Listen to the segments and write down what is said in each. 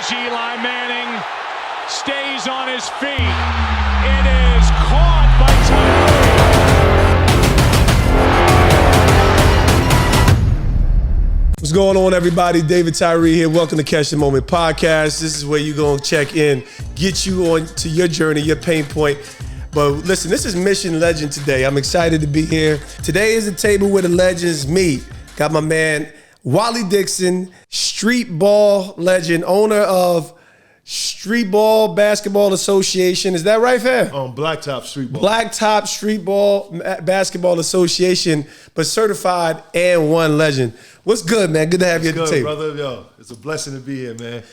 as Eli Manning stays on his feet. It is caught by What's going on, everybody? David Tyree here. Welcome to Catch the Moment podcast. This is where you're going to check in, get you on to your journey, your pain point. But listen, this is Mission Legend today. I'm excited to be here. Today is a table where the legends meet. Got my man, Waliyy Dixon, street ball legend, owner of Street Ball Basketball Association. Is that right, fam? Blacktop Street Ball. Blacktop Street Ball Basketball Association, but certified and one legend. What's good, man? Good to have you at the table. Brother. Yo, it's a blessing to be here, man.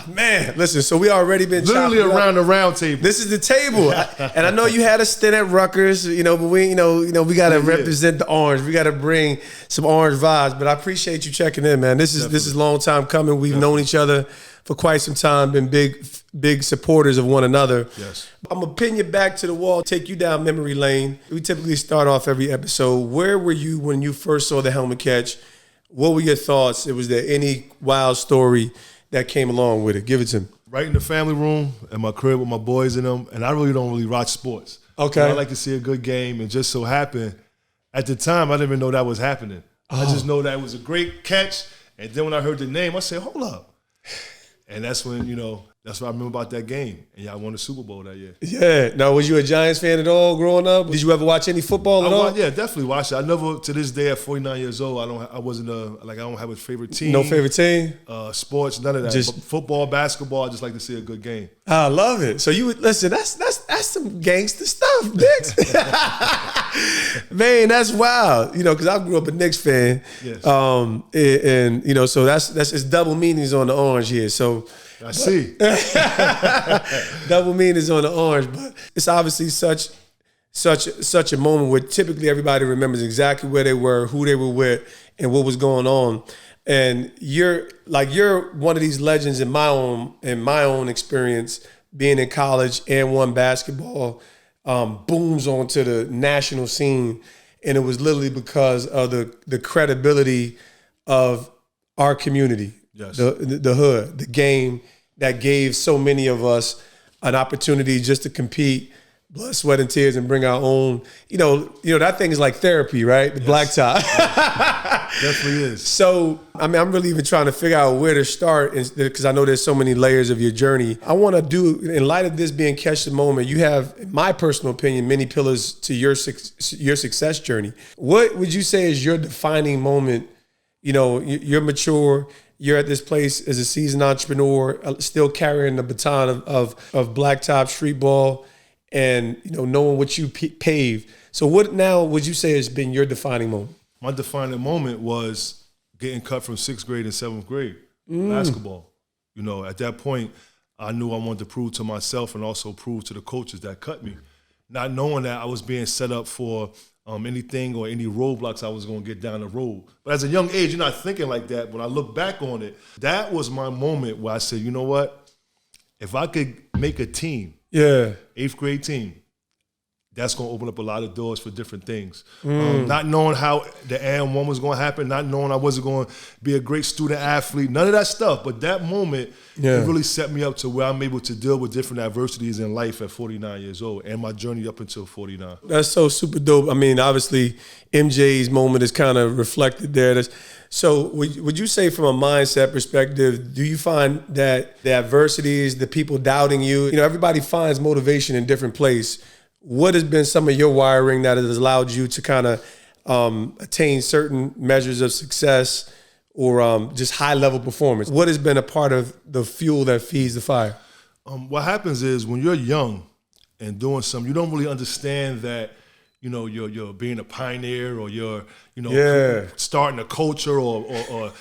Man, listen, so we already been literally around the round table. This is the table. And I know you had a stint at Rutgers, but we got to represent the orange. We got to bring some orange vibes, but I appreciate you checking in, man. This is a long time coming. We've known each other for quite some time, been big supporters of one another. Yes. I'm going to pin you back to the wall, take you down memory lane. We typically start off every episode. Where were you when you first saw the helmet catch? What were your thoughts? Was there any wild story that came along with it? Give it to me. Right in the family room at my crib with my boys in them, and I really don't watch sports. Okay. I like to see a good game, and just so happened, at the time, I didn't even know that was happening. I just know that it was a great catch, and then when I heard the name, I said, hold up. And that's when, that's what I remember about that game. And y'all won the Super Bowl that year. Yeah. Now, was you a Giants fan at all growing up? Did you ever watch any football at all? Yeah, definitely watched it. I never, to this day, at 49 years old, I don't have a favorite team. No favorite team? Sports, none of that. Just but football, basketball, I just like to see a good game. I love it. So you would listen. That's some gangster stuff, Knicks. Man, that's wild. Because I grew up a Knicks fan. Yes. So that's it's double meanings on the orange here. So I see. Double meanings on the orange, but it's obviously such a moment where typically everybody remembers exactly where they were, who they were with, and what was going on. And you're one of these legends in my own experience, being in college and won basketball, booms onto the national scene, and it was literally because of the credibility of our community, yes. the hood, the game that gave so many of us an opportunity just to compete, blood, sweat, and tears, and bring our own. That thing is like therapy, right? The blacktop. Definitely is. So, I'm really even trying to figure out where to start, because I know there's so many layers of your journey. I want to do, in light of this being Catch the Moment, you have, in my personal opinion, many pillars to your success journey. What would you say is your defining moment? You're mature. You're at this place as a seasoned entrepreneur, still carrying the baton of blacktop street ball, and knowing what you paved. So what now would you say has been your defining moment? My defining moment was getting cut from 6th grade and 7th grade basketball. At that point, I knew I wanted to prove to myself and also prove to the coaches that cut me, not knowing that I was being set up for anything or any roadblocks I was going to get down the road. But as a young age, you're not thinking like that. When I look back on it, that was my moment where I said, you know what? If I could make a team, 8th grade team, that's going to open up a lot of doors for different things. Not knowing how the AM1 was going to happen, not knowing I wasn't going to be a great student athlete, none of that stuff. But that moment, it really set me up to where I'm able to deal with different adversities in life at 49 years old and my journey up until 49. That's so super dope. I mean, obviously, MJ's moment is kind of reflected there. So would you say from a mindset perspective, do you find that the adversities, the people doubting you, everybody finds motivation in different places. What has been some of your wiring that has allowed you to kind of attain certain measures of success or just high-level performance? What has been a part of the fuel that feeds the fire? What happens is when you're young and doing something, you don't really understand that, you're being a pioneer or you're, starting a culture or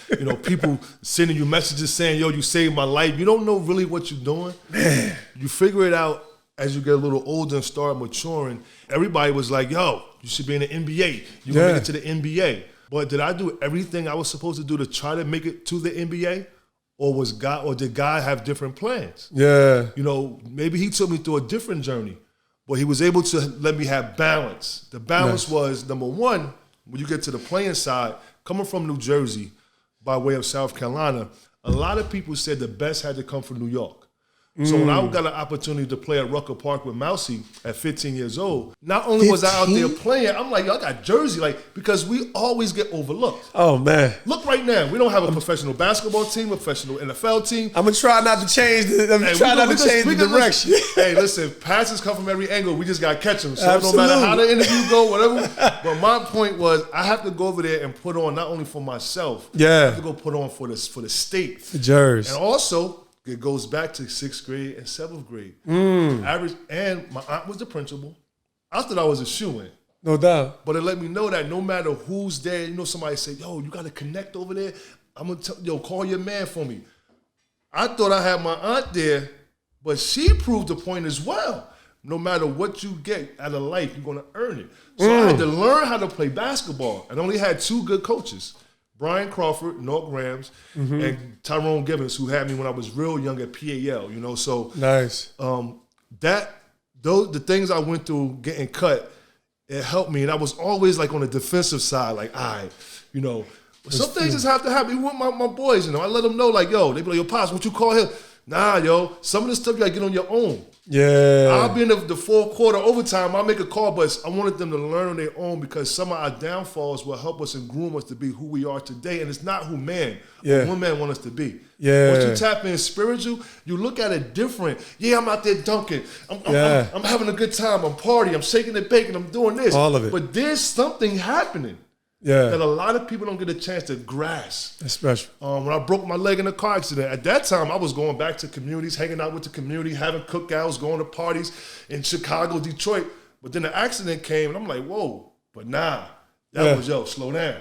people sending you messages saying, yo, you saved my life. You don't know really what you're doing. Man. You figure it out as you get a little older and start maturing. Everybody was like, yo, you should be in the NBA. You can make it to the NBA. But did I do everything I was supposed to do to try to make it to the NBA? Or did God have different plans? Yeah. Maybe he took me through a different journey, but he was able to let me have balance. The balance was, number one, when you get to the playing side, coming from New Jersey by way of South Carolina, a lot of people said the best had to come from New York. So when I got an opportunity to play at Rucker Park with Mousy at 15 years old, not only was I out there playing, I'm like, yo, I got Jersey, like, because we always get overlooked. Oh, man. Look right now, we don't have a professional basketball team, a professional NFL team. I'm going to try not to change the direction. Hey, listen, passes come from every angle. We just got to catch them. So Absolutely. no matter how the interview go, whatever. But my point was, I have to go over there and put on not only for myself, I have to go put on for the state. For Jersey. And also, it goes back to 6th grade and 7th grade. Average, and my aunt was the principal. I thought I was a shoo-in. No doubt. But it let me know that no matter who's there, you know, somebody say, yo, you got to connect over there. I'm going to tell, yo, call your man for me. I thought I had my aunt there, but she proved the point as well. No matter what you get out of life, you're going to earn it. So I had to learn how to play basketball. I only had 2 good coaches. Brian Crawford, North Grams, and Tyrone Givens, who had me when I was real young at PAL, you know. So nice. The things I went through getting cut, it helped me. And I was always like on the defensive side, like, all right, you know, some things just have to happen. Even with my boys, you know, I let them know, like, yo, they be like, yo, Pops, what you call him? Nah, yo, some of the stuff you gotta get on your own. Yeah. I'll be in the fourth quarter overtime. I'll make a call, but I wanted them to learn on their own because some of our downfalls will help us and groom us to be who we are today. And it's not who man or woman want us to be. Yeah. Once you tap in spiritual, you look at it different. Yeah, I'm out there dunking. I'm having a good time. I'm partying. I'm shaking and baking. I'm doing this. All of it. But there's something happening. That a lot of people don't get a chance to grasp. That's special. When I broke my leg in a car accident, at that time I was going back to communities, hanging out with the community, having cookouts, going to parties in Chicago, Detroit. But then the accident came, and I'm like, whoa. But nah, that was, yo, slow down.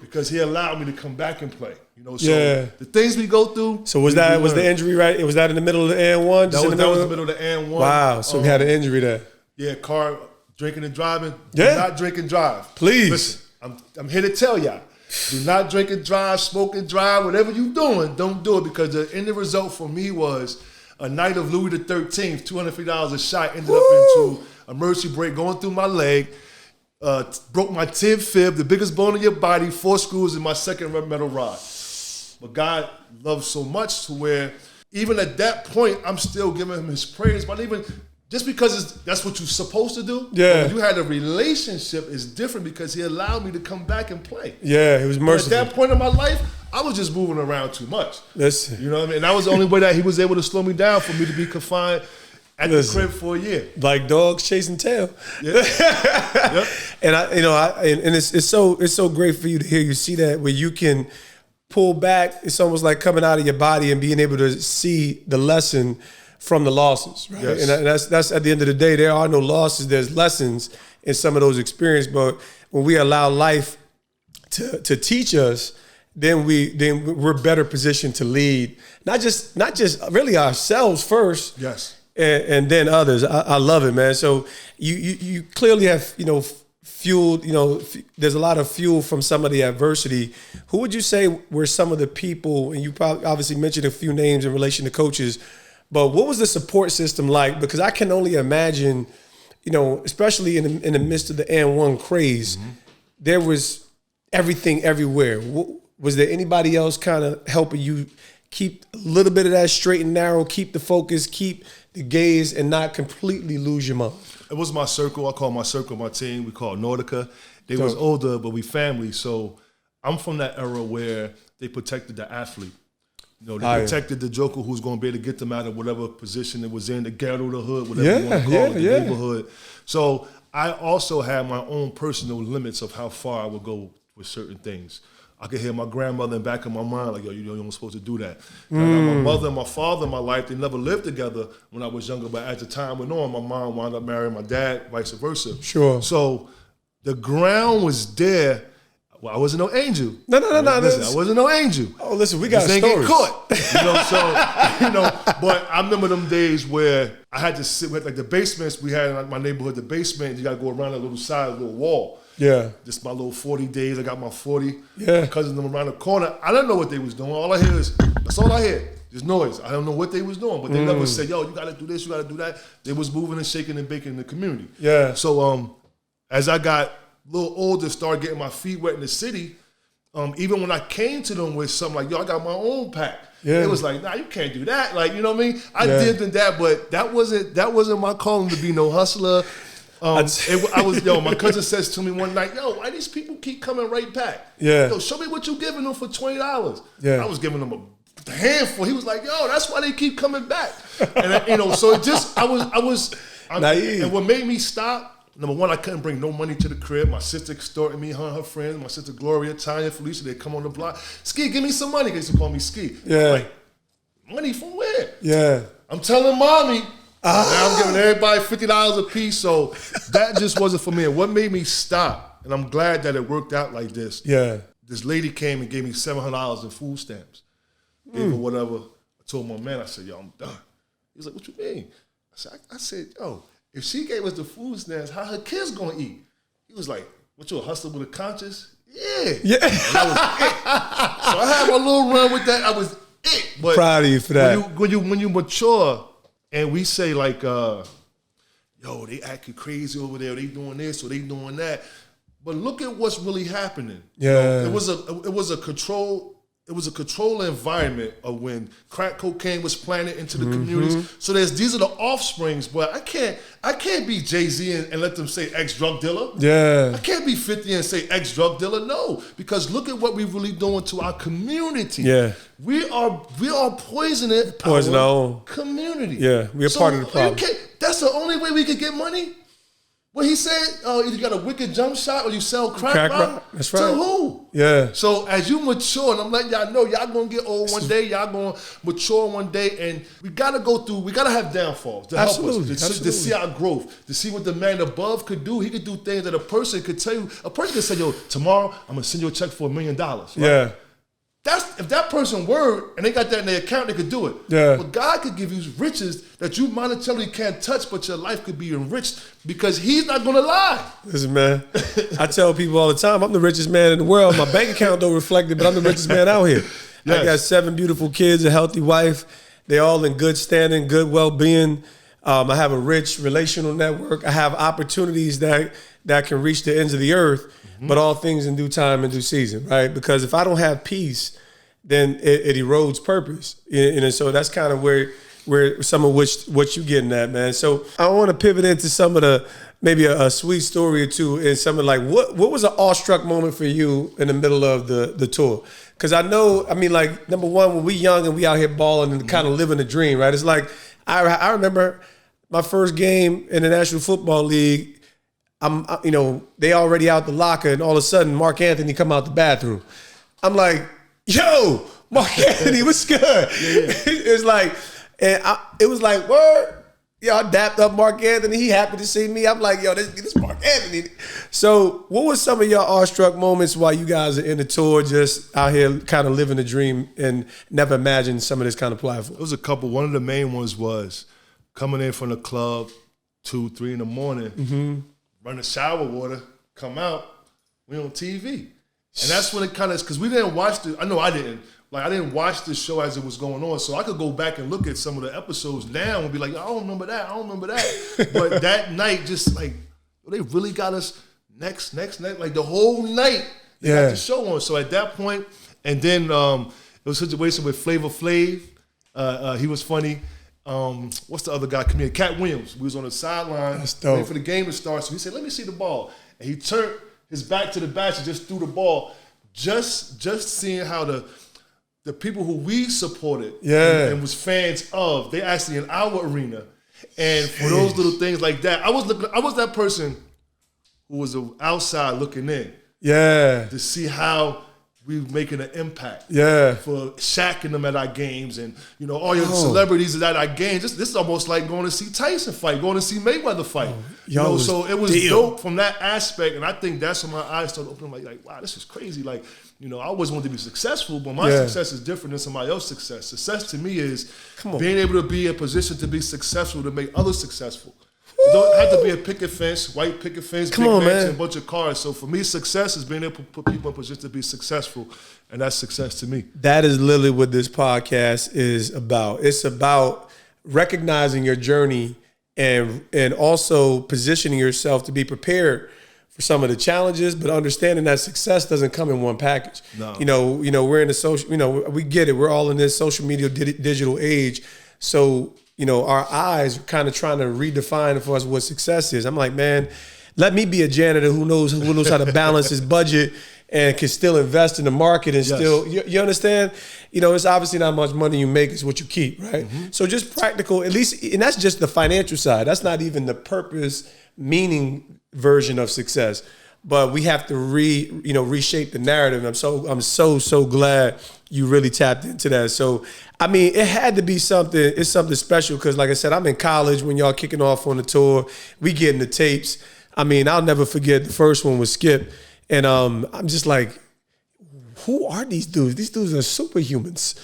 Because he allowed me to come back and play. You know, so the things we go through. So was the injury right? Was that in the middle of the N1? That was the middle of the N1. Wow. So we had an injury there. Yeah, car. Drinking and driving, do not drink and drive. Please. Listen, I'm here to tell y'all, do not drink and drive, smoke and drive, whatever you're doing, don't do it because the end result for me was a night of Louis the 13th, $250 a shot, ended up into a mercy break going through my leg, broke my 10th fib, the biggest bone in your body, 4 screws in my second metal rod. But God loves so much to where even at that point, I'm still giving him his praise, but even just because that's what you're supposed to do, when you had a relationship, is different because he allowed me to come back and play. Yeah, he was merciful. At that point in my life, I was just moving around too much. Listen. You know what I mean? And that was the only way that he was able to slow me down for me to be confined at the crib for a year. Like dogs chasing tail. Yeah. And it's so great for you to hear you see that where you can pull back. It's almost like coming out of your body and being able to see the lesson from the losses, right? Yes. And that's at the end of the day, there are no losses. There's lessons in some of those experiences. But when we allow life to teach us, then we're better positioned to lead, not just really ourselves first, and then others. I love it, man. So you clearly have fueled. There's a lot of fuel from some of the adversity. Who would you say were some of the people? And you probably obviously mentioned a few names in relation to coaches. But what was the support system like? Because I can only imagine, especially in the midst of the N1 craze, there was everything everywhere. Was there anybody else kind of helping you keep a little bit of that straight and narrow, keep the focus, keep the gaze, and not completely lose your mind? It was my circle. I call my circle my team. We call it Nordica. They was older, but we family. So I'm from that era where they protected the athlete. They protected the joker who's going to be able to get them out of whatever position it was in, the ghetto, the hood, whatever you want to call it, the neighborhood. So I also had my own personal limits of how far I would go with certain things. I could hear my grandmother in the back of my mind, like, yo, you're supposed to do that. My mother and my father in my life, they never lived together when I was younger, but as the time went on, my mom wound up marrying my dad, vice versa. Sure. So the ground was there. Well, I wasn't no angel. No. Listen, I wasn't no angel. Oh, listen, we got stories. Ain't get caught. But I remember them days where I had to sit with, like, the basements we had in my neighborhood, the basement, you got to go around that little side, little wall. Yeah. Just my little 40 days. I got my 40. Yeah. My cousins them around the corner. I didn't know what they was doing. All I hear is, that's all I hear. Just noise. I don't know what they was doing, but they never said, yo, you got to do this, you got to do that. They was moving and shaking and baking in the community. Yeah. So as I got a little older, started getting my feet wet in the city, even when I came to them with something like, yo, I got my own pack. Yeah. It was like, nah, you can't do that. Like, you know what I mean? I did that, but that wasn't my calling to be no hustler. My cousin says to me one night, yo, why these people keep coming right back? Yeah. Yo, show me what you giving them for $20. Yeah. I was giving them a handful. He was like, yo, that's why they keep coming back. And so it just, I was naive. And what made me stop, number one, I couldn't bring no money to the crib. My sister extorted me, her friends, my sister Gloria, Tanya, Felicia, they come on the block. Ski, give me some money. They used to call me Ski. Yeah. I'm like, money from where? Yeah. I'm telling mommy. Now I'm giving everybody $50 a piece. So that just wasn't for me. And what made me stop, and I'm glad that it worked out like this. Yeah. This lady came and gave me $700 in food stamps. Gave her whatever. I told my man, I said, yo, I'm done. He was like, what you mean? I said, yo, if she gave us the food stamps, how her kids gonna eat? He was like, what, you a hustler with a conscience? Yeah. Yeah. And that was it. So I had my little run with that. I was it. But proud of you for that. When you mature and we say like, yo, they acting crazy over there, they doing this or they doing that. But look at what's really happening. Yeah. You know, it was a control environment of when crack cocaine was planted into the communities. So these are the offsprings, but I can't be Jay-Z and let them say ex-drug dealer. Yeah. I can't be 50 and say ex-drug dealer. No, because look at what we're really doing to our community. Yeah. We are poisoning our own community. Yeah, we are part of the problem. That's the only way we could get money. Well, he said, either you got a wicked jump shot or you sell crack rock. That's right. To who? Yeah. So as you mature, and I'm letting y'all know, y'all gonna get old one day, y'all gonna mature one day, and we gotta have downfalls to help us, to see our growth, to see what the man above could do. He could do things that a person could tell you. A person could say, yo, tomorrow I'm gonna send you a check for $1 million. Right? Yeah. If that person word and they got that in their account, they could do it. Yeah. But God could give you riches that you monetarily can't touch, but your life could be enriched because He's not gonna lie. Listen, man, I tell people all the time, I'm the richest man in the world. My bank account don't reflect it, but I'm the richest man out here. Yes. I got 7 beautiful kids, a healthy wife. They all in good standing, good well-being. I have a rich relational network. I have opportunities that can reach the ends of the earth. But all things in due time and due season, right? Because if I don't have peace, then it erodes purpose. And so that's kind of where some of what you're getting at, man. So I want to pivot into some of maybe a sweet story or two and something like what was an awestruck moment for you in the middle of the tour? Because I mean, like, number one, when we young and we out here balling and kind of living the dream, right? It's like, I remember my first game in the National Football League. They already out the locker, and all of a sudden, Mark Anthony come out the bathroom. I'm like, yo, Mark Anthony, what's good? Yeah. It's like, it was like, word. Yo, I dapped up Mark Anthony. He happy to see me. I'm like, yo, this Mark Anthony. So what was some of your awestruck moments while you guys are in the tour, just out here kind of living the dream and never imagined some of this kind of platform? It was a couple. One of the main ones was coming in from the club 2, 3 in the morning, run the shower water, come out, we on TV. And that's when it kind of, because we didn't watch I know I didn't. Like, I didn't watch the show as it was going on, so I could go back and look at some of the episodes now and be like, I don't remember that. But that night, just like, they really got us next. Like, the whole night, they got the show on. So at that point, and then it was a situation with Flavor Flav. He was funny. What's the other guy? Comedian Cat Williams. We was on the sideline waiting for the game to start. So he said, let me see the ball. And he turned his back to the bench and just threw the ball. Just seeing how the people who we supported and was fans of, they actually in our arena. And for those little things like that, I was that person who was outside looking in. Yeah. To see how we making an impact. Yeah. For Shaq and them at our games, and all your celebrities at our games. This is almost like going to see Tyson fight, going to see Mayweather fight. So it was dope from that aspect, and I think that's when my eyes started opening. Like, wow, this is crazy. Like, I always wanted to be successful, but my success is different than somebody else's success. Success to me is being able to be in a position to be successful, to make others successful. You don't have to be a picket fence, white picket fence, big mansion, and a bunch of cars. So for me, success is being able to put people in position to be successful, and that's success to me. That is literally what this podcast is about. It's about recognizing your journey and also positioning yourself to be prepared for some of the challenges, but understanding that success doesn't come in one package. No. You know, we're in the social, we get it. We're all in this social media digital age. So, our eyes are kind of trying to redefine for us what success is. I'm like, man, let me be a janitor who knows how to balance his budget and can still invest in the market and still, you understand? It's obviously not much money you make, it's what you keep, right? So just practical, at least, and that's just the financial side. That's not even the purpose, meaning version of success. But we have to reshape the narrative. I'm so glad you really tapped into that. So, I mean, it had to be something. It's something special because, like I said, I'm in college when y'all kicking off on the tour. We getting the tapes. I mean, I'll never forget the first one with Skip, and I'm just like, who are these dudes? These dudes are superhumans.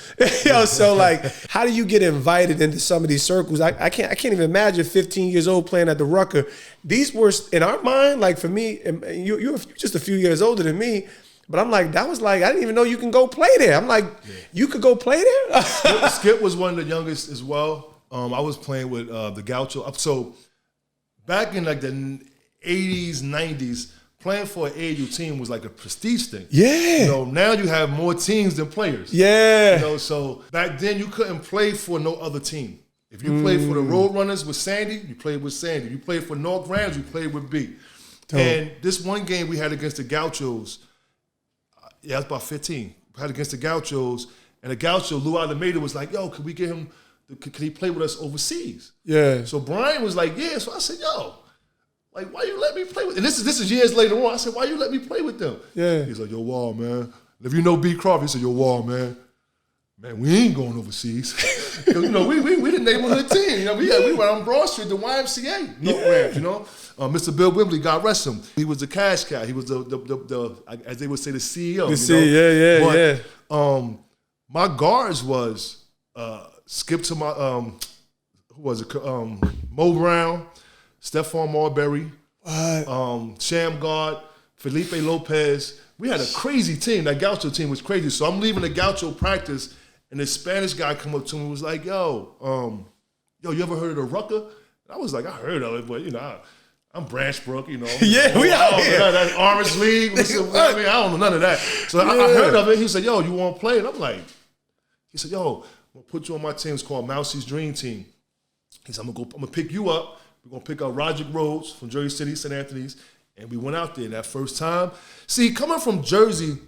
So like, how do you get invited into some of these circles? I can't even imagine 15 years old playing at the Rucker. These were, in our mind, like for me, you're just a few years older than me, but I'm like, that was like, I didn't even know you can go play there. I'm like, you could go play there? Skip was one of the youngest as well. I was playing with the Gaucho. So back in like the 80s, 90s, playing for an AAU team was like a prestige thing. Yeah. Now you have more teams than players. Yeah. So back then you couldn't play for no other team. If you played for the Roadrunners with Sandy, you played with Sandy. If you played for North Rams, you played with B. And this one game we had against the Gauchos, it was about 15. We had against the Gauchos, and the Gaucho, Lou Alameda, was like, yo, could we get him, could he play with us overseas? Yeah. So Brian was like, yeah. So I said, yo, like, why you let me play with? And this is years later on. I said, why you let me play with them? Yeah. He's like, yo, Wall, man. If you know B. Crawford, he said, yo, Wall, man, we ain't going overseas. we the neighborhood team. We were on Broad Street, the YMCA, North Rams, Mr. Bill Wimbley, God rest him. He was the cash cow. He was the as they would say, the CEO. My guards was Skip to my who was it? Mo Brown, Stephon Marbury, Sham Guard, Felipe Lopez. We had a crazy team. That Gaucho team was crazy. So I'm leaving the Gaucho practice, and this Spanish guy come up to me and was like, yo, you ever heard of the Rucker? And I was like, I heard of it, but, I'm Branch Brook, Yeah, we out here. That Orange League. I don't know none of that. So I heard of it. He said, yo, you want to play? And I'm like, he said, yo, I'm going to put you on my team. It's called Mousie's Dream Team. He said, I'm going to pick you up. We're going to pick up Roderick Rhodes from Jersey City, St. Anthony's. And we went out there that first time. See, coming from Jersey,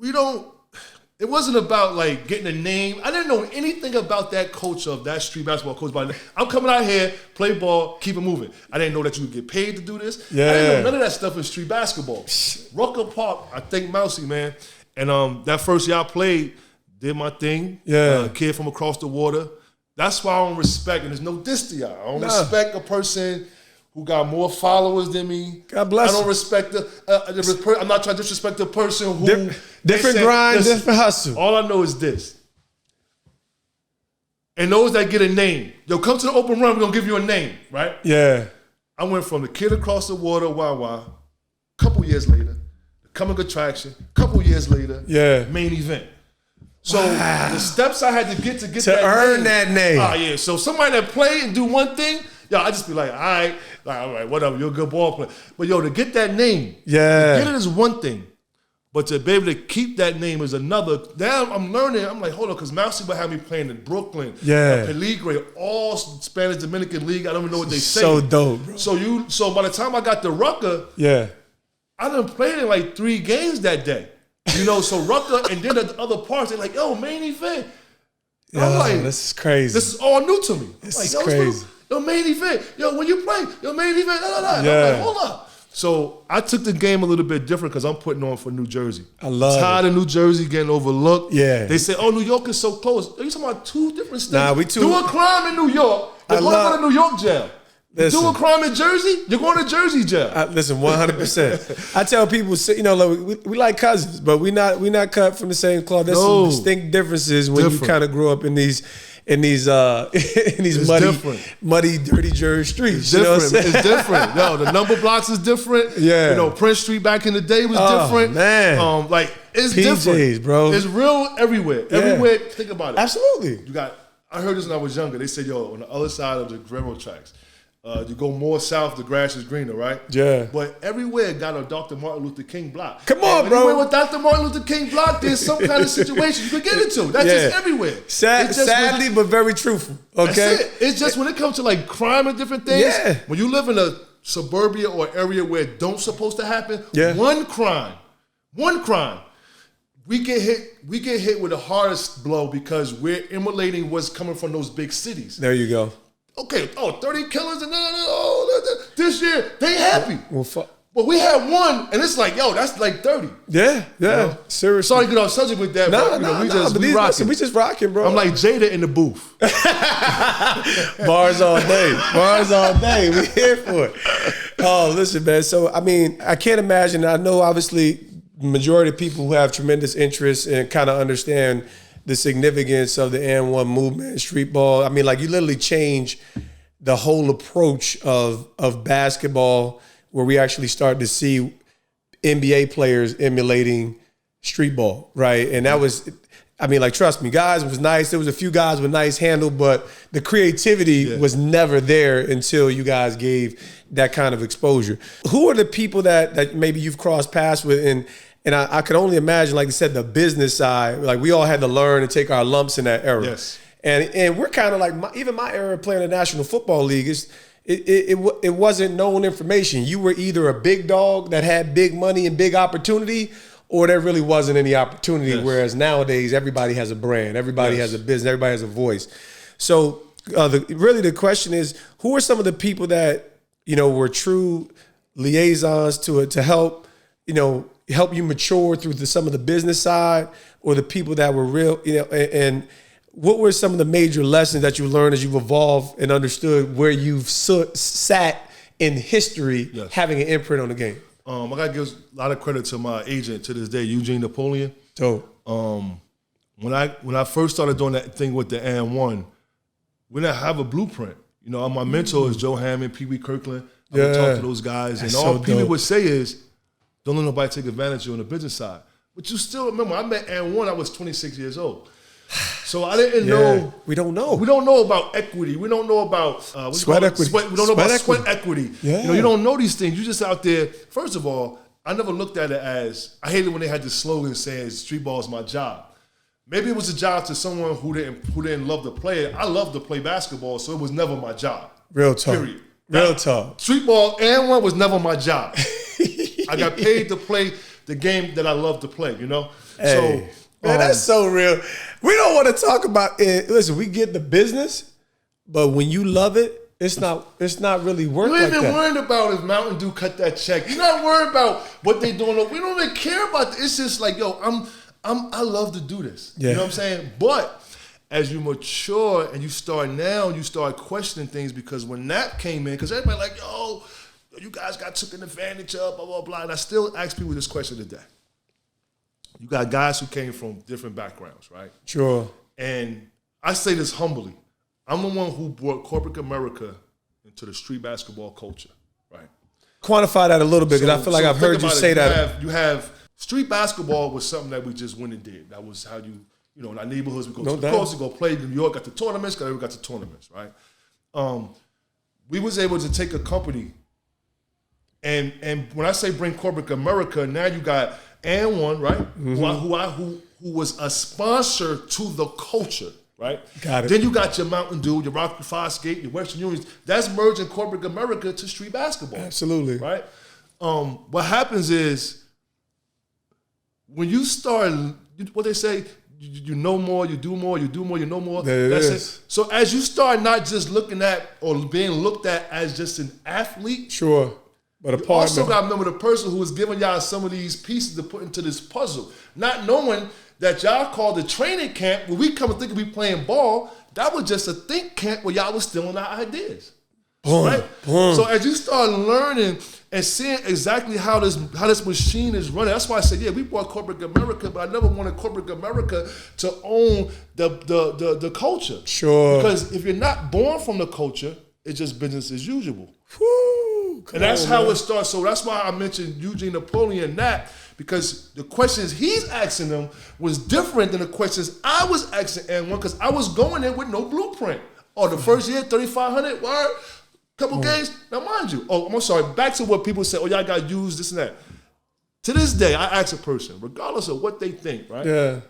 it wasn't about like getting a name. I didn't know anything about that culture of that street basketball coach. But I'm coming out here, play ball, keep it moving. I didn't know that you would get paid to do this. Yeah. I didn't know none of that stuff in street basketball. Rucker Park, I think Mousy, man. And that first year I played, did my thing. Yeah. Kid from across the water. That's why I don't respect, and there's no diss to y'all. I don't respect a person who got more followers than me. God bless I don't respect I'm not trying to disrespect the person who... Different grind, different hustle. All I know is this. And those that get a name, come to the open run, we're going to give you a name, right? Yeah. I went from the kid across the water, Wawa, a couple years later, the coming attraction, a couple years later, main event. So the steps I had to get that earn name, that name. Oh, yeah. So somebody that play and do one thing, I just be like, all right, whatever, you're a good ball player. But to get that name, to get it is one thing. But to be able to keep that name is another. Now I'm learning. I'm like, hold on, because Mousy would have me playing in Brooklyn, Peligre, all Spanish Dominican League. I don't even know what they say. So dope, bro. So by the time I got to Rucker, I done played in like 3 games that day. So Rucker and then the other parts, they're like, yo, main event. I'm like, this is crazy. This is all new to me. This like, is crazy. Yo, main event. Yo, when you play, main event. I'm like, hold up. So I took the game a little bit different because I'm putting on for New Jersey. I love it. Tired of New Jersey getting overlooked. Yeah. They say, oh, New York is so close. Are you talking about 2 different states? Nah, we two. Do a crime in New York, you're going to go to New York jail. Listen, do a crime in Jersey, you're going to Jersey jail. Listen, 100%. I tell people, we like cousins, but we not cut from the same cloth. There's some distinct differences when you kind of grow up in these muddy, dirty Jersey streets. It's different. Yo, the number blocks is different. Yeah. Prince Street back in the day was different. Man. It's PJs, different, bro. It's real everywhere. Yeah. Everywhere. Think about it. Absolutely. I heard this when I was younger. They said, yo, on the other side of the railroad tracks, You go more south, the grass is greener, right? Yeah. But everywhere got a Dr. Martin Luther King block. Come on, bro. Anywhere with Dr. Martin Luther King block, there's some kind of situation you could get into. That's just everywhere. Sadly, but very truthful. Okay. That's it. It's just when it comes to like crime and different things. Yeah. When you live in a suburbia or area where it don't supposed to happen, one crime, we get hit with the hardest blow because we're emulating what's coming from those big cities. There you go. Okay, 30 killers and this year, they happy. Well, but we had one, and it's like, yo, that's like 30. Yeah. You know? Seriously. Sorry to get off subject with that, but we rocking. We just rocking, bro. I'm like Jada in the booth. Bars all day. Bars all day. We here for it. Oh, listen, man. So, I mean, I can't imagine. I know, obviously, the majority of people who have tremendous interest and kind of understand the significance of the N1 movement, street ball. I mean, like, you literally change the whole approach of basketball, where we actually start to see NBA players emulating street ball, right? And that was, I mean, like, trust me, guys, it was nice. There was a few guys with nice handle, but the creativity was never there until you guys gave that kind of exposure. Who are the people that maybe you've crossed paths with? And I could only imagine, like you said, the business side. Like, we all had to learn and take our lumps in that era. Yes. And we're kind of like, even my era playing in the National Football League, it wasn't known information. You were either a big dog that had big money and big opportunity, or there really wasn't any opportunity. Yes. Whereas nowadays, everybody has a brand, everybody has a business, everybody has a voice. So the question is, who are some of the people that, you know, were true liaisons to help, you know, help you mature through some of the business side, or the people that were real, you know, and what were some of the major lessons that you learned as you've evolved and understood where you've sat in history, having an imprint on the game? I gotta give a lot of credit to my agent to this day, Eugene Napoleon. So, when I first started doing that thing with the N1, we didn't have a blueprint. You know, my mentor is Joe Hammond, Pee Wee Kirkland. I would talk to those guys, and all Pee Wee would say is, don't let nobody take advantage of you on the business side. But you still remember, I met N1, I was 26 years old. So I didn't know. We don't know. We don't know about equity. We don't know about sweat equity. We don't know about sweat equity. Yeah. You know, you don't know these things. You just out there. First of all, I never looked at it as, I hated when they had this slogan saying street ball is my job. Maybe it was a job to someone who didn't love to play it. I love to play basketball, so it was never my job. Real talk. Period. Real talk. Street ball and one was never my job. I got paid to play the game that I love to play, you know? Hey. So man, that's so real. We don't want to talk about it. Listen, we get the business, but when you love it, it's not really worth it. You ain't even worried about if Mountain Dew cut that check. You're not worried about what they doing. We don't even care about this. It's just like, yo, I love to do this. Yeah. You know what I'm saying? But as you mature and you start questioning things, because when that came in, because everybody like, yo, you guys got taken advantage of, blah, blah, blah. And I still ask people this question today. You got guys who came from different backgrounds, right? Sure. And I say this humbly. I'm the one who brought corporate America into the street basketball culture, right? Quantify that a little bit, because I feel like I've heard you say that. You have street basketball was something that we just went and did. That was how you know, in our neighborhoods, we go to the coast, we go play. New York got the tournaments, got the tournaments, right? We was able to take a company, and when I say bring corporate America, now you got N1, right? Mm-hmm. Who was a sponsor to the culture, right? Got it. Then you got your Mountain Dew, your Rocky Skate, your Western Unions. That's merging corporate America to street basketball. Absolutely. Right? What happens is when you start, what they say, you know more, you do more, you do more, you know more. That's it. So as you start not just looking at or being looked at as just an athlete. Sure. But you also got to remember the person who was giving y'all some of these pieces to put into this puzzle, not knowing that y'all called the training camp, when we come and think we playing ball, that was just a think camp where y'all was stealing our ideas. Boom, right? Boom. So as you start learning and seeing exactly how this machine is running, that's why I said, yeah, we bought corporate America, but I never wanted corporate America to own the culture. Sure. Because if you're not born from the culture, it's just business as usual. Woo, and that's how it starts. So that's why I mentioned Eugene Napoleon that, because the questions he's asking them was different than the questions I was asking N1, because I was going in with no blueprint. Oh, the first year, 3,500, word? Couple games. Now, mind you, I'm sorry, back to what people say, oh, y'all got used, this and that. To this day, I ask a person, regardless of what they think, right? Yeah.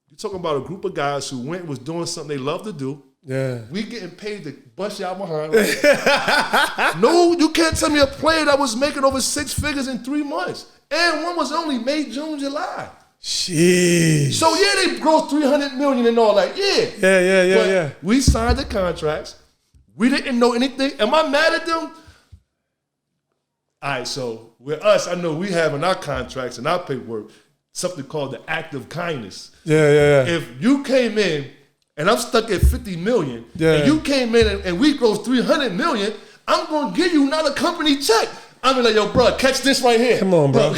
You're talking about a group of guys who was doing something they love to do. Yeah. We getting paid to bust y'all behind. Right? No, you can't tell me a player that was making over 6 figures in 3 months. And one was only May, June, July. Jeez. So, yeah, they grossed $300 million and all that. Yeah. Yeah. We signed the contracts. We didn't know anything. Am I mad at them? All right, so with us, I know we have in our contracts and our paperwork something called the act of kindness. Yeah. If you came in and I'm stuck at $50 million, and you came in and we grossed $300 million, I'm going to give you another company check. I'm gonna like, yo, bro, catch this right here. Come on, bro.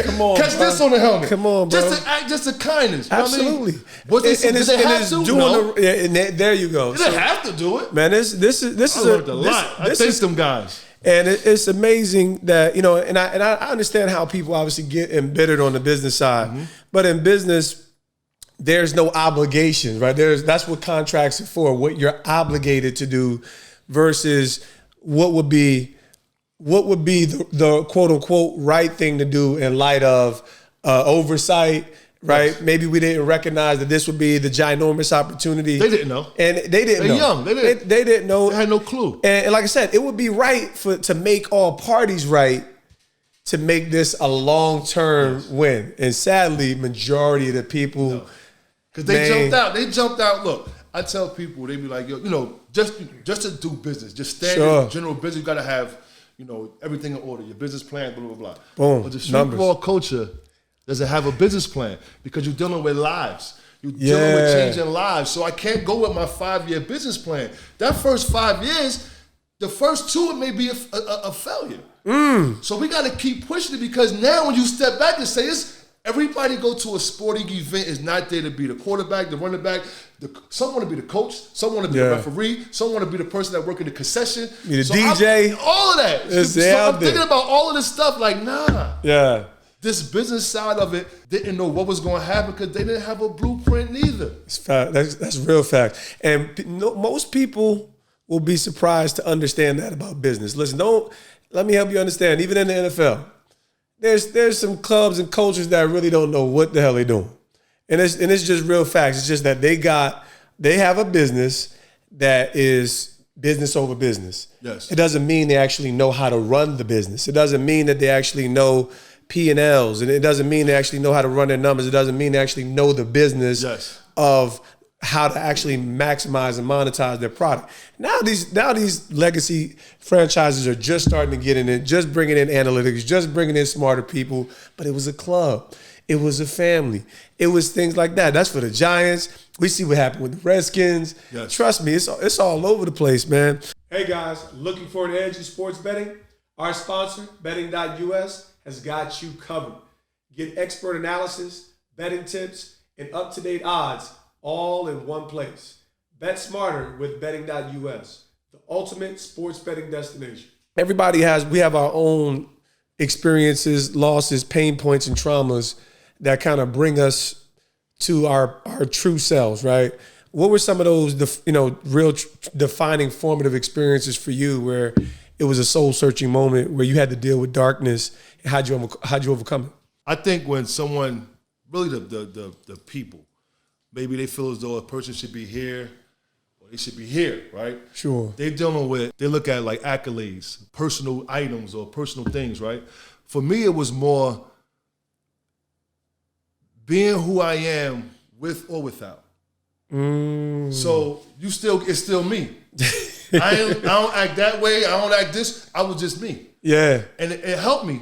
Come on, catch this on the helmet. Come on, bro. Just a kindness. Absolutely. You know what I mean? Did they have to? No. There you go. They didn't have to do it. Man, this is I learned a lot. I thank them guys. And it's amazing that, you know, and I understand how people obviously get embittered on the business side, but in business, there's no obligation, right? That's what contracts are for, what you're obligated to do versus what would be the quote unquote right thing to do in light of oversight, right? Yes. Maybe we didn't recognize that this would be the ginormous opportunity. They didn't know. And they didn't know. They're young. They didn't know. They had no clue. And like I said, it would be right to make all parties right to make this a long-term win. And sadly, majority of the people... Because they jumped out. They jumped out. Look, I tell people, they be like, yo, you know, just to do business, just standard general business, you got to have, you know, everything in order, your business plan, blah, blah, blah. Boom. But the streetball culture doesn't have a business plan because you're dealing with lives. You're dealing with changing lives. So I can't go with my 5-year business plan. That first 5 years, the first 2, it may be a failure. So we got to keep pushing it because now when you step back and say, everybody go to a sporting event is not there to be the quarterback, the running back. Some want to be the coach. Some want to be the referee. Some want to be the person that work in the concession. Be the DJ. All of that. So I'm thinking about all of this stuff like, nah. Yeah. This business side of it didn't know what was going to happen because they didn't have a blueprint neither. It's fact. That's real fact. And most people will be surprised to understand that about business. Listen, let me help you understand. Even in the NFL, there's some clubs and coaches that really don't know what the hell they're doing. And it's just real facts. It's just that they have a business that is business over business. Yes. It doesn't mean they actually know how to run the business. It doesn't mean that they actually know P&Ls, and it doesn't mean they actually know how to run their numbers. It doesn't mean they actually know the business of how to actually maximize and monetize their product. Now these legacy franchises are just starting to get in it, just bringing in analytics, just bringing in smarter people, but it was a club. It was a family. It was things like that. That's for the Giants. We see what happened with the Redskins. Yes. Trust me, it's all over the place, man. Hey guys, looking for an edge in sports betting? Our sponsor, betting.us, has got you covered. Get expert analysis, betting tips, and up-to-date odds all in one place. Bet smarter with betting.us, the ultimate sports betting destination. We have our own experiences, losses, pain points, and traumas that kind of bring us to our true selves, right? What were some of those, real defining formative experiences for you where it was a soul-searching moment where you had to deal with darkness, and how'd you overcome it? I think when someone, really the people, maybe they feel as though a person should be here or they should be here, right? Sure. They look at like accolades, personal items or personal things, right? For me, it was more being who I am with or without. So it's still me. I don't act that way. I don't act this. I was just me. Yeah. And it helped me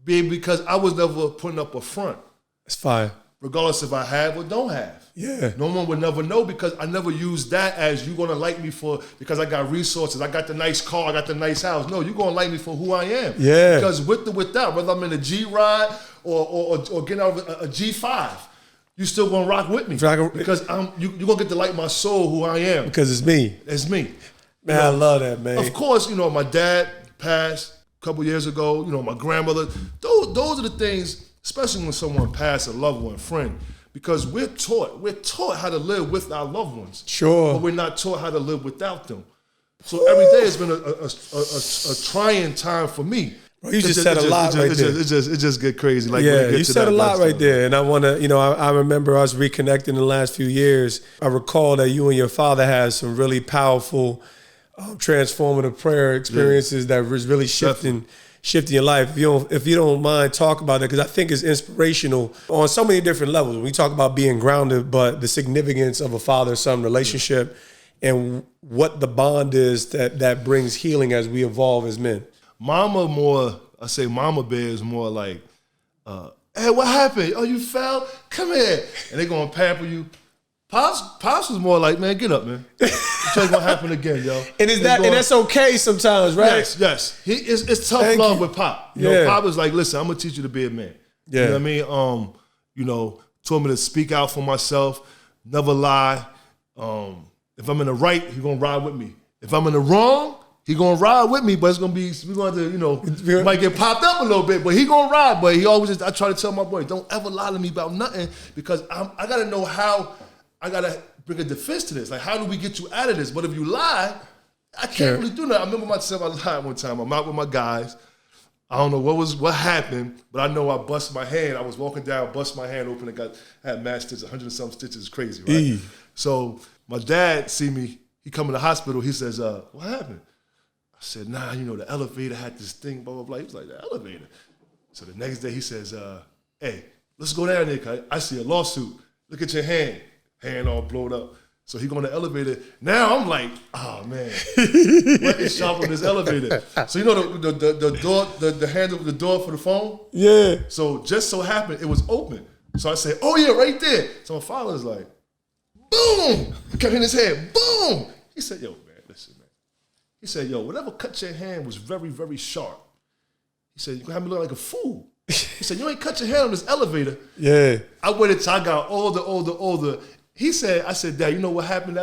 because I was never putting up a front. It's fine. Regardless if I have or don't have. Yeah. No one would never know because I never used that as you're going to like me because I got resources. I got the nice car. I got the nice house. No, you're going to like me for who I am. Yeah. Because with or without, whether I'm in a G-Ride or getting out of a G5, you still going to rock with me. Because you're going to get to like my soul, who I am. Because it's me. It's me. Man, I love that, man. Of course, my dad passed a couple years ago. My grandmother. Those are the things, especially when someone passed, a loved one, friend, because we're taught how to live with our loved ones. Sure. But we're not taught how to live without them. So every day has been a trying time for me. Bro, you just said a lot right there. It just get crazy. Like, yeah, you said a lot right there. And I want to, I remember us reconnecting in the last few years. I recall that you and your father had some really powerful, transformative prayer experiences that was really shifting your life. If you don't mind, talk about that, because I think it's inspirational on so many different levels. We talk about being grounded, but the significance of a father-son relationship and what the bond is that brings healing as we evolve as men. Mama bear is more like, hey, what happened? Oh, you fell? Come here. And they gonna pamper you. Pops was more like, man, get up, man. It's gonna happen again, yo. And that's okay sometimes, right? Yes. It's tough love with Pop. You know, Pop is like, listen, I'm gonna teach you to be a man. Yeah. You know what I mean? Told me to speak out for myself, never lie. If I'm in the right, he gonna ride with me. If I'm in the wrong, he gonna ride with me, but it's gonna be, we're gonna have to, might get popped up a little bit, but he gonna ride. But he always I try to tell my boy, don't ever lie to me about nothing, because I gotta know how, I gotta bring a defense to this. Like, how do we get you out of this? But if you lie, I can't really do that. I remember myself, I lied one time. I'm out with my guys. I don't know what happened, but I know I bust my hand. I was walking down, bust my hand open, and had mad stitches, 100 and some stitches. It's crazy, right? So my dad see me, he come in the hospital, he says, what happened? I said, nah, the elevator had this thing, blah, blah, blah. He was like, the elevator. So the next day he says, hey, let's go down there, cuz I see a lawsuit. Look at your hand. Hand all blowed up. So he go in the elevator. Now I'm like, oh man, what is sharp on this elevator? So the door, the handle of the door for the phone? Yeah. So just so happened it was open. So I said, oh yeah, right there. So my father's like, boom! He kept hitting his head, boom! He said, yo, man, listen, man. He said, yo, whatever cut your hand was very, very sharp. He said, you're gonna have me look like a fool. He said, you ain't cut your hand on this elevator. Yeah. I waited till I got older. He said, I said, Dad, you know what happened?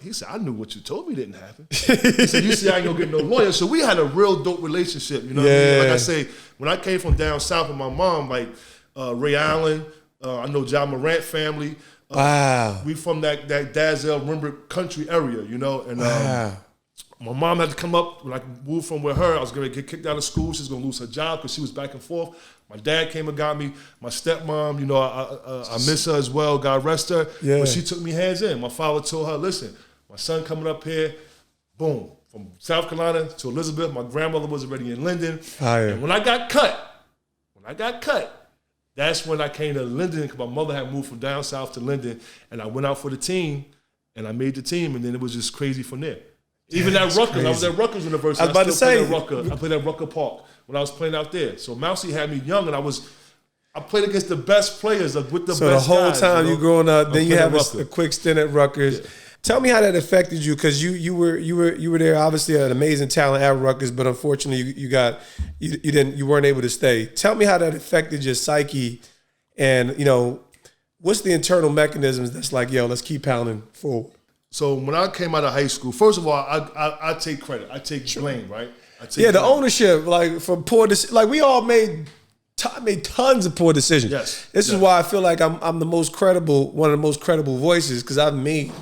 He said, I knew what you told me didn't happen. He said, you see, I ain't gonna get no lawyer. So we had a real dope relationship, you know what I mean? Like I say, when I came from down south with my mom, like Ray Allen, I know John Morant family. Wow. We from that Dazzle, Rembrandt country area, and my mom had to come up. When I moved from with her, I was gonna get kicked out of school. She was gonna lose her job because she was back and forth. My dad came and got me. My stepmom, I miss her as well. God rest her. Yeah. But she took me hands in. My father told her, listen, my son coming up here, boom, from South Carolina to Elizabeth. My grandmother was already in Linden. And when I got cut, that's when I came to Linden, because my mother had moved from down south to Linden, and I went out for the team, and I made the team, and then it was just crazy from there. Even at Rutgers, crazy. I was at Rutgers University. I was about to say. I played at Rucker Park when I was playing out there. So Mousy had me young, and I played against the best players with the best guys. So the whole time you growing up, then you have a quick stint at Rutgers. Yeah. Tell me how that affected you, because you were there, obviously an amazing talent at Rutgers, but unfortunately you weren't able to stay. Tell me how that affected your psyche, and what's the internal mechanisms that's like, yo, let's keep pounding forward. So when I came out of high school, first of all, I take credit. I take blame, right? The ownership, like, for poor decisions. Like, we all made tons of poor decisions. Yes. This is why I feel like I'm one of the most credible voices, because I've made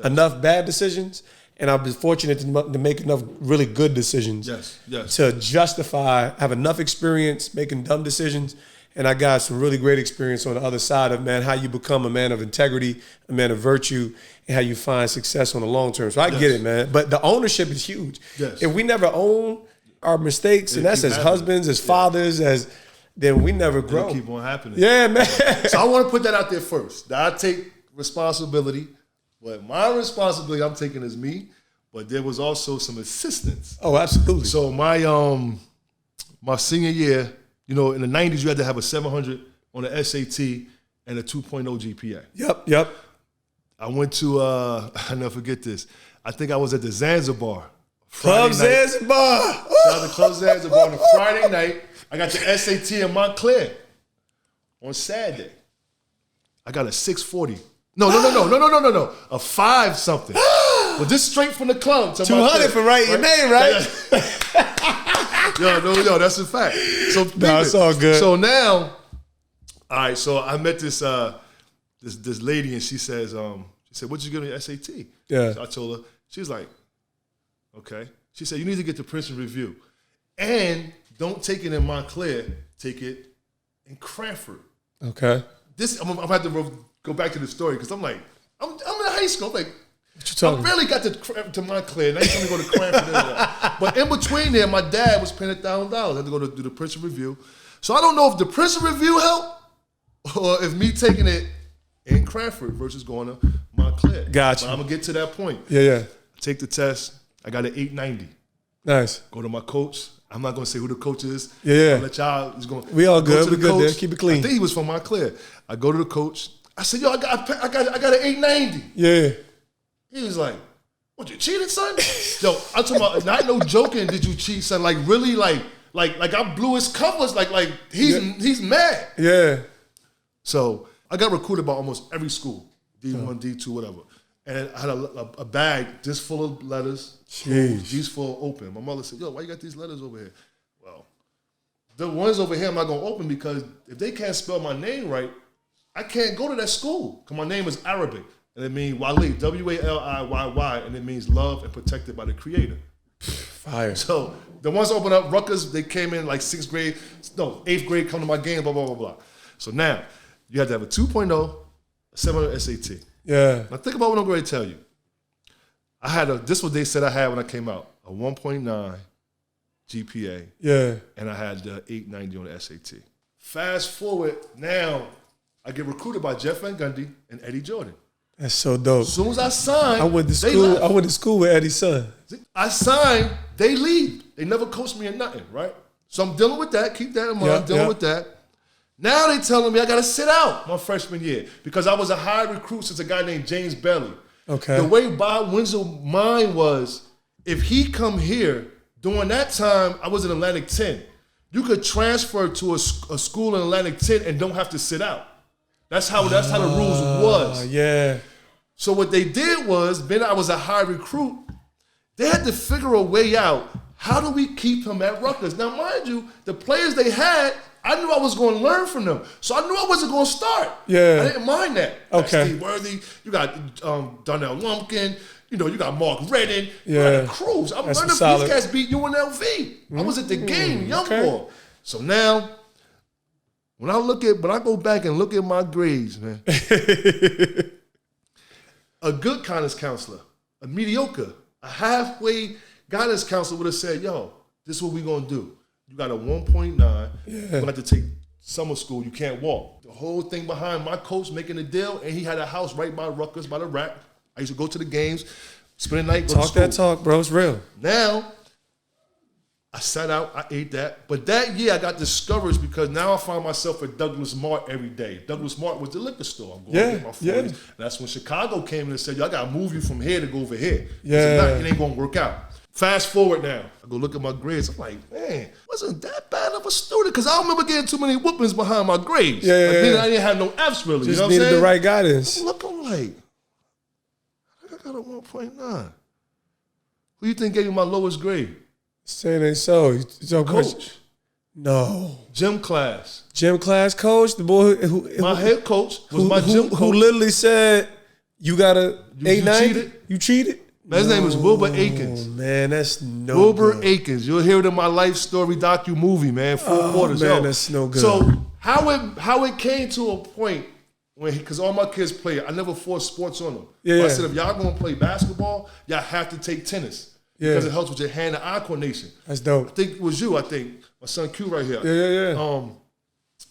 enough bad decisions, and I've been fortunate to make enough really good decisions to justify, have enough experience making dumb decisions. And I got some really great experience on the other side of, man, how you become a man of integrity, a man of virtue, and how you find success on the long term. So I get it, man. But the ownership is huge. Yes. If we never own our mistakes, and that's as husbands, as fathers, then we never grow. It'll keep on happening. Yeah, man. So I want to put that out there first. That I take responsibility, but my responsibility I'm taking is me. But there was also some assistance. Oh, absolutely. So my senior year, in the 90s, you had to have a 700 on the SAT and a 2.0 GPA. Yep. I went to, I'll never forget this. I think I was at the Zanzibar. Club Zanzibar. Shout out to Club Zanzibar on a Friday night. I got the SAT in Montclair on Saturday. I got a 640. No. A 5 something. But this straight from the club. 200 for writing your name, right? Yo, that's a fact. So it's all good. So now, all right. So I met this this lady, and she said, "What you get on your SAT?" Yeah. So I told her. She was like, Okay. She said, you need to get the Princeton Review. And don't take it in Montclair. Take it in Cranford. Okay. I'm going to have to go back to the story because I'm like, I'm in high school. I'm like, What you talking I barely got to Montclair. Now you tell me to go to Cranford. But in between there, my dad was paying $1,000. I had to go to do the Princeton Review. So I don't know if the Princeton Review helped or if me taking it in Cranford versus going to Montclair. Gotcha. But I'm going to get to that point. Yeah. I take the test. I got an 890. Nice. Go to my coach. I'm not going to say who the coach is. Yeah. I'll let y'all. He's going. We all good. We good coach. there. Keep it clean. I think he was from Montclair. I go to the coach. I said, yo, I got an 890. Yeah. He was like, what, you cheated, son? Yo, I'm talking about, not no joking, did you cheat, son? Like, really, like I blew his covers, like he's mad. Yeah. So I got recruited by almost every school, D1, D2, whatever. And I had a bag just full of letters, these full open. My mother said, yo, why you got these letters over here? Well, the ones over here I'm not going to open because if they can't spell my name right, I can't go to that school because my name is Arabic. And it means Waliyy, Waliyy, and it means loved and protected by the Creator. Fire. So the ones open up, Rutgers, they came in like 8th grade, come to my game, blah, blah, blah, blah. So now, you have to have a 2.0, a 700 SAT. Yeah. Now think about what I'm going to tell you. This is what they said I had when I came out, a 1.9 GPA. Yeah. And I had the 890 on the SAT. Fast forward, now I get recruited by Jeff Van Gundy and Eddie Jordan. That's so dope. As soon as I signed, I went to they school. left. I went to school with Eddie's son. I signed, they leave. They never coached me or nothing, right? So I'm dealing with that. Keep that in mind. I'm dealing with that. Now they telling me I got to sit out my freshman year because I was a high recruit since a guy named James Bailey. Okay. The way Bob Wenzel's mind was, if he come here, during that time, I was in Atlantic 10. You could transfer to a school in Atlantic 10 and don't have to sit out. That's how the rules was. Yeah. So what they did was, being I was a high recruit, they had to figure a way out, how do we keep him at Rutgers? Now, mind you, the players they had, I knew I was going to learn from them. So I knew I wasn't going to start. Yeah. I didn't mind that. Okay. Steve Worthy, you got Donnell Lumpkin, you got Mark Redden, you Yeah. got Cruz. I'm That's learning solid. these guys beat UNLV. I was at the game, young okay. boy. So now, when I go back and look at my grades, man, a good guidance counselor, a mediocre, a halfway guidance counselor would have said, yo, this is what we're going to do. You got a 1.9. You're going to have to take summer school. You can't walk. The whole thing behind my coach making the deal, and he had a house right by Rutgers, by the rack. I used to go to the games, spend the night, go to school. Talk that talk, bro. It's real. Now, I sat out, I ate that. But that year, I got discouraged because now I find myself at Douglas Mart every day. Douglas Mart was the liquor store. I'm going to get my 40s. Yeah. And that's when Chicago came in and said, yo, I got to move you from here to go over here. Yeah. I said, nah, it ain't going to work out. Fast forward now. I go look at my grades. I'm like, man, wasn't that bad of a student because I don't remember getting too many whoopings behind my grades. Yeah. I didn't have no F's really. Just you know what I'm needed saying? the right guidance. Look, I'm like, I got a 1.9. Who you think gave me my lowest grade? Say it ain't so. You Coach. No. Gym class. Gym class coach, the boy who My head coach was my gym coach. who literally said, you got a 890? cheated? You cheated? His name is Wilbur Akins. Oh, man, that's no Wilbur good. Akins. You'll hear it in my life story docu-movie, man. Full quarters. man, yo. that's no good. So how it came to a point when, because all my kids play, I never forced sports on them. Yeah, But I yeah. said, if y'all going to play basketball, y'all have to take tennis. Yeah. Because it helps with your hand and eye coordination. That's I dope. think it was you, my son Q right here. Yeah.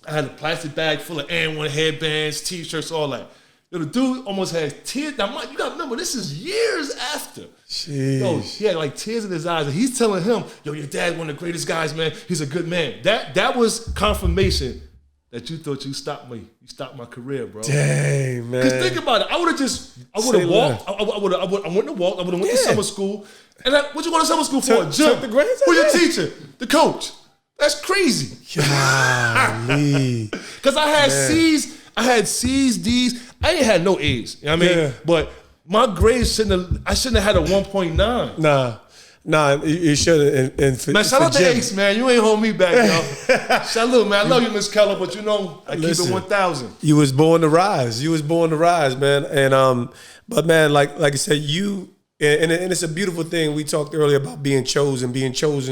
I had a plastic bag full of N1 headbands, T-shirts, all that. Yo, the dude almost had tears. Now, you got to remember, this is years after. Jeez. Yo, he had like tears in his eyes. And he's telling him, yo, your dad's one of the greatest guys, man. He's a good man. That was confirmation that you thought you stopped me. You stopped my career, bro. Dang, man. Because think about it. I would have walked. I wouldn't have walked. I would have went to summer school. And what you going to summer school for? Took the grades Who your out? teacher? The coach. That's crazy. Golly. Because I had C's, D's. I ain't had no A's. You know what I mean? Yeah. But my grades I shouldn't have had a 1.9. Nah, you should have. Man, shout out to Ace, man. You ain't hold me back, yo. Salute, man. I love you, Miss Keller, but I keep it 1,000. You was born to rise. Man. And but man, like I said, And it's a beautiful thing. We talked earlier about being chosen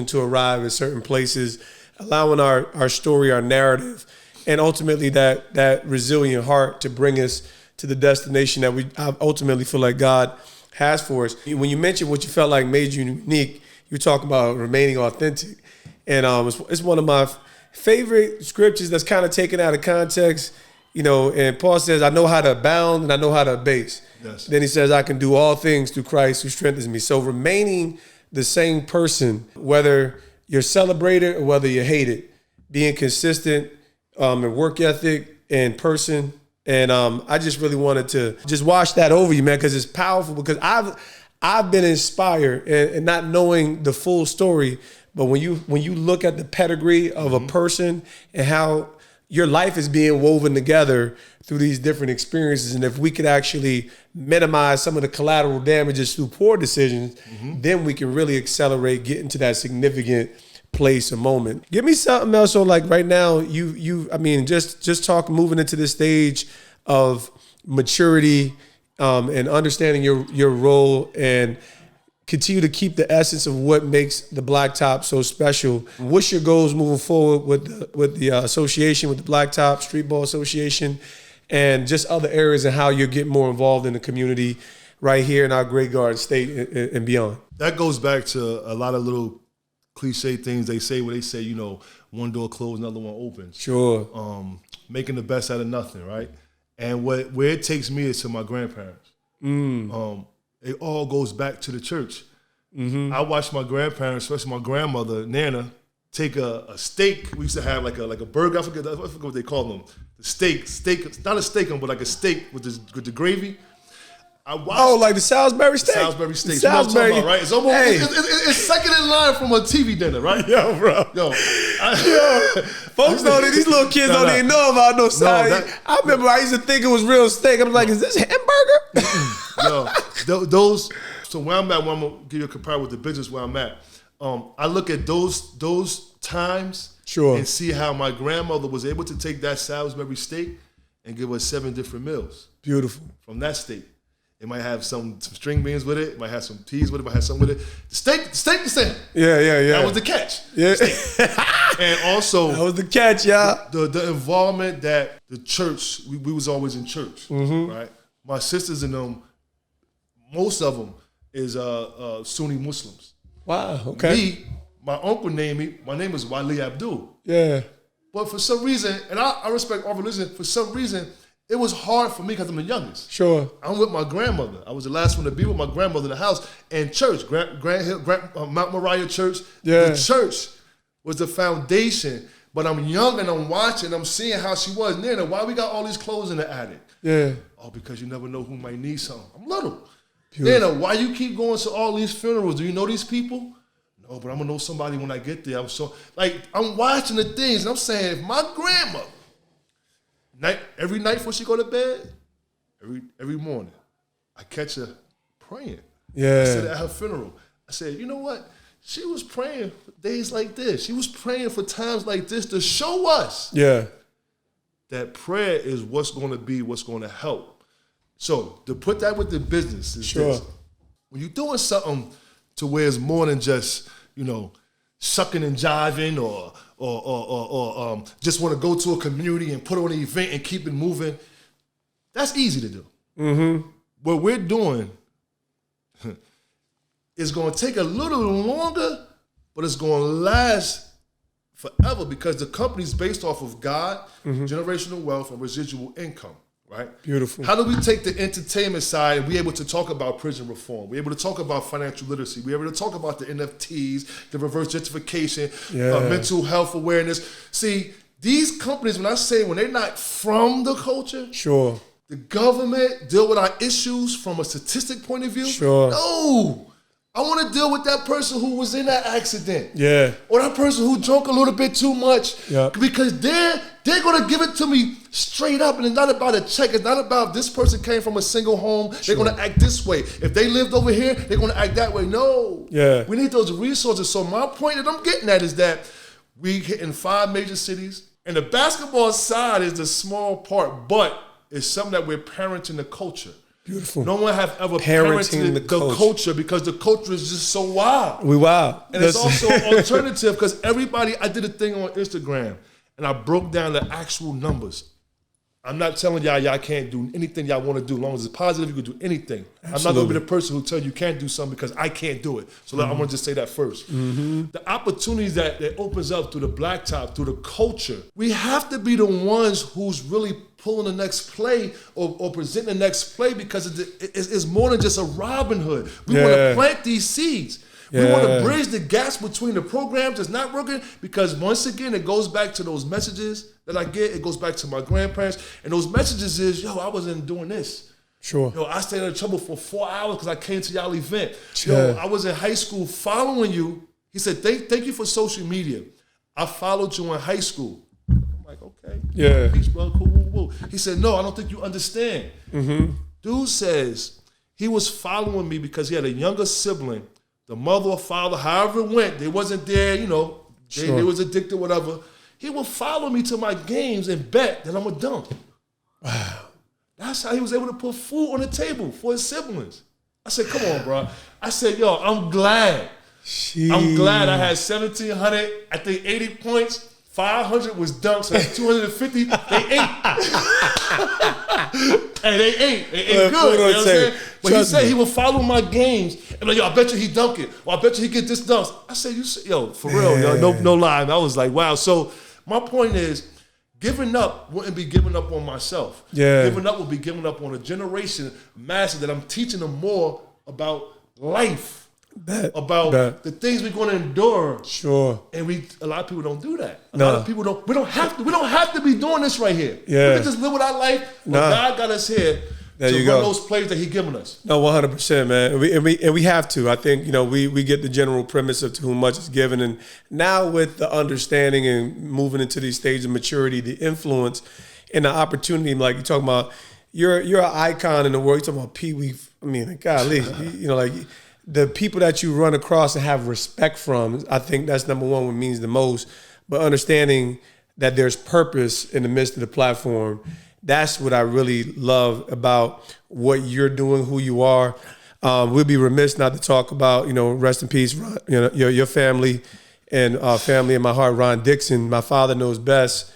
to arrive at certain places, allowing our story, our narrative, and ultimately that resilient heart to bring us to the destination that I ultimately feel like God has for us. When you mentioned what you felt like made you unique, you talk about remaining authentic. And it's one of my favorite scriptures that's kind of taken out of context. And Paul says, I know how to abound and I know how to abase. Yes. Then he says, I can do all things through Christ who strengthens me. So remaining the same person, whether you're celebrated or whether you're hated, being consistent in work ethic and person. And I just really wanted to just wash that over you, man, because it's powerful. Because I've been inspired and not knowing the full story. But when you look at the pedigree of a person and how your life is being woven together through these different experiences, and if we could actually minimize some of the collateral damages through poor decisions, then we can really accelerate getting to that significant place or moment. Give me something else. So like right now, just talk moving into this stage of maturity and understanding your role and continue to keep the essence of what makes the Blacktop so special. What's your goals moving forward with the association, with the Blacktop Streetball Association, and just other areas and how you're getting more involved in the community right here in our great Garden State and beyond? That goes back to a lot of little cliche things they say where they say, one door closed, another one opens. Sure. Making the best out of nothing, right? And where it takes me is to my grandparents. It all goes back to the church. I watched my grandparents, especially my grandmother, Nana, take a steak. We used to have like a burger. I forget what they call them. The steak, not a steak, but like a steak with the gravy. Like the Salisbury steak? Salisbury steak. Salisbury. You know what I'm talking about, right? It's almost it's second in line from a TV dinner, right? Yo, bro. Folks these little kids don't even know about no side. I remember I used to think it was real steak. I'm like, is this hamburger? So where I'm at, I'm gonna give you a comparison with the business where I'm at. I look at those times and see how my grandmother was able to take that Salisbury steak and give us 7 different meals. Beautiful. From that steak. It might have some string beans with it. It might have some peas with it. It might have something with it. The steak the same. Yeah. That was the catch. Yeah. And also, that was the catch, y'all. The involvement that the church, we was always in church, right? My sisters and them, most of them is Sunni Muslims. Wow, okay. My uncle named me, my name is Waliyy Abdul. Yeah. But for some reason, and I respect all religion, for some reason, it was hard for me because I'm the youngest. Sure. I'm with my grandmother. I was the last one to be with my grandmother in the house. And church, Mount Moriah Church. Yeah. The church was the foundation. But I'm young and I'm watching. I'm seeing how she was. Nana, why we got all these clothes in the attic? Yeah. Oh, because you never know who might need something. I'm little. Beautiful. Nana, why you keep going to all these funerals? Do you know these people? No, but I'm going to know somebody when I get there. I'm watching the things. And I'm saying, if my grandmother, every night before she go to bed, every morning, I catch her praying. Yeah. I said at her funeral, I said, you know what? She was praying for days like this. She was praying for times like this to show us that prayer is what's going to be, what's going to help. So to put that with the business is this. When you're doing something to where it's more than just, sucking and jiving or just want to go to a community and put on an event and keep it moving, that's easy to do. What we're doing is going to take a little longer, but it's going to last forever because the company's based off of God, generational wealth, and residual income, right? Beautiful. How do we take the entertainment side and be able to talk about prison reform? We're able to talk about financial literacy. We're able to talk about the NFTs, the reverse gentrification, mental health awareness. See, these companies, when they're not from the culture, the government deal with our issues from a statistic point of view. No. I want to deal with that person who was in that accident. Yeah. Or that person who drank a little bit too much. Yeah. Because they're going to give it to me straight up. And it's not about a check. It's not about this person came from a single home. They're going to act this way. If they lived over here, they're going to act that way. No. Yeah. We need those resources. So my point that I'm getting at is that we hit in 5 major cities. And the basketball side is the small part. But it's something that we're parenting the culture. Beautiful. No one have ever Parenting parented the the coach. culture because the culture is just so wild. We wild. And it's also alternative because everybody, I did a thing on Instagram and I broke down the actual numbers. I'm not telling y'all can't do anything y'all want to do. As long as it's positive, you can do anything. Absolutely. I'm not going to be the person who tell you can't do something because I can't do it. So I want to just say that first. The opportunities that opens up through the blacktop, through the culture, we have to be the ones who's really pulling the next play or presenting the next play because it's more than just a Robin Hood. We want to plant these seeds. We want to bridge the gaps between the programs that's not working because once again, it goes back to those messages that I get. It goes back to my grandparents. And those messages is, yo, I wasn't doing this. Sure. Yo, I stayed in trouble for 4 hours because I came to y'all event. Yo, I was in high school following you. He said, thank you for social media. I followed you in high school. I'm like, okay. Yeah. Peace, brother. Cool, woo. He said, no, I don't think you understand. Dude says he was following me because he had a younger sibling. The mother or father, however it went, they wasn't there, they was addicted, whatever. He would follow me to my games and bet that I'm a dunk. Wow. That's how he was able to put food on the table for his siblings. I said, come on, bro. I said, yo, I'm glad. I'm glad I had 1,700, I think 80 points. 500 was dunks, so that's 250. They ate. And they ate. They ate good. You know what I'm saying? But he said he would follow my games and like, yo, I bet you he dunk it. Or I bet you he get this dunks. I said, yo, for real, yo, no lie. And I was like, wow. So my point is, giving up wouldn't be giving up on myself. Yeah. Giving up would be giving up on a generation massive that I'm teaching them more about life. About the things we're going to endure. Sure. And a lot of people don't do that. A lot of people don't. We don't have to be doing this right here. Yeah. We can just live with our life. But God got us here to run those plays that He given us. No, 100%, man. And we have to. I think we get the general premise of to whom much is given, and now with the understanding and moving into these stages of maturity, the influence and the opportunity, like you're talking about, you're an icon in the world. You're talking about Pee Wee. I mean, golly, like. The people that you run across and have respect from, I think that's number one, what means the most. But understanding that there's purpose in the midst of the platform, that's what I really love about what you're doing, who you are. We'll be remiss not to talk about, rest in peace, Ron, your family and family in my heart, Ron Dixon. My father knows best.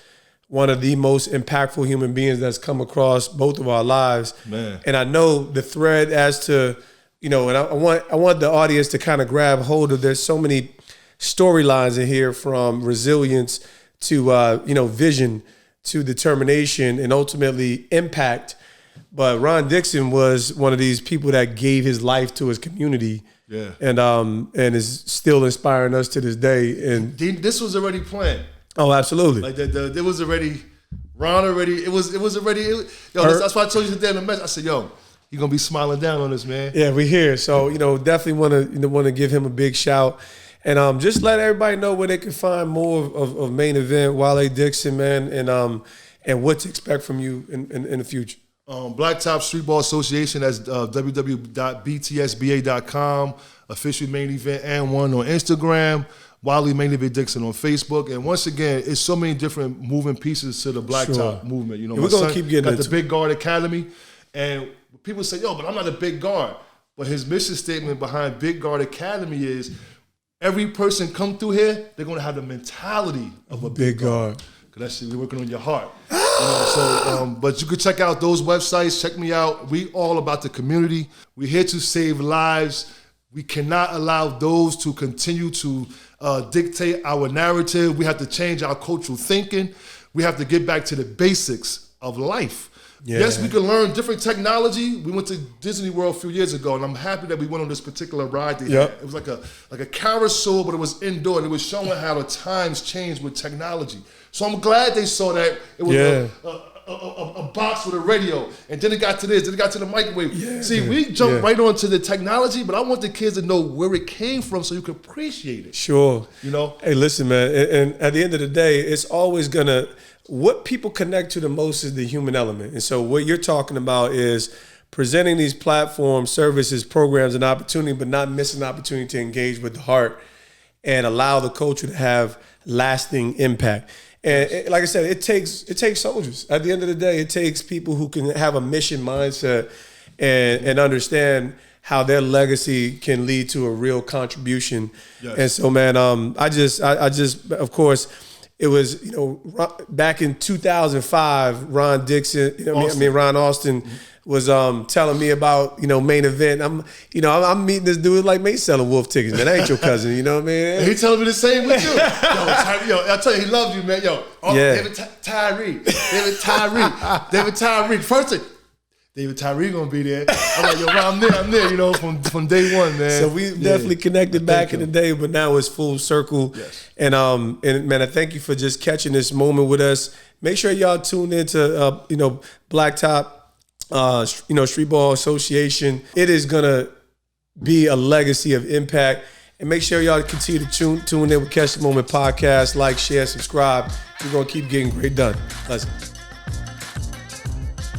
One of the most impactful human beings that's come across both of our lives. Man. And I know the thread as to, and I want the audience to kind of grab hold of. There's so many storylines in here, from resilience to vision to determination and ultimately impact. But Ron Dixon was one of these people that gave his life to his community, and is still inspiring us to this day. And this was already planned. Oh, absolutely. Like there was already Ron already. It was already. That's why I told you today in the message. I said, yo. You're gonna be smiling down on us, man. Yeah, we're here. So, definitely want to give him a big shout. And just let everybody know where they can find more of main event, Waliyy Dixon, man, and what to expect from you in the future. Blacktop Streetball Association, that's www.btsba.com, official main event and one on Instagram, Waliyy Main Event Dixon on Facebook. And once again, it's so many different moving pieces to the Blacktop movement. We're gonna keep getting got the Big Guard Academy, and people say, yo, but I'm not a big guard. But his mission statement behind Big Guard Academy is every person come through here, they're going to have the mentality of a big guard. Because that shit, we're working on your heart. But you can check out those websites. Check me out. We all about the community. We're here to save lives. We cannot allow those to continue to dictate our narrative. We have to change our cultural thinking. We have to get back to the basics of life. Yeah. Yes, we can learn different technology. We went to Disney World a few years ago, and I'm happy that we went on this particular ride. It was like a carousel, but it was indoor, and it was showing how the times changed with technology. So I'm glad they saw that. It was a box with a radio, and then it got to this, then it got to the microwave. Yeah. See, we jumped right onto the technology, but I want the kids to know where it came from so you can appreciate it. Sure. Hey, listen, man, and at the end of the day, it's always going to, what people connect to the most is the human element. And so what you're talking about is presenting these platforms, services, programs, and opportunity, but not missing the opportunity to engage with the heart and allow the culture to have lasting impact. And like I said, it takes soldiers. At the end of the day, it takes people who can have a mission mindset and understand how their legacy can lead to a real contribution. Yes. And so, man, I just, of course, it was, back in 2005, Ron Dixon, Ron Austin was telling me about, main event. I'm meeting this dude like me selling wolf tickets, man. That ain't your cousin, you know what I mean? And he telling me the same with you. I tell you, he loves you, man. David Tyree. David Tyree. First thing, David Tyree gonna be there. I'm like, I'm there, from day one, man. So we definitely connected back in the day, but now it's full circle. Yes. And man, I thank you for just catching this moment with us. Make sure y'all tune into Blacktop, Street Ball Association. It is gonna be a legacy of impact. And make sure y'all continue to tune in with Catch the Moment podcast. Like, share, subscribe. We're gonna keep getting great done. Let's.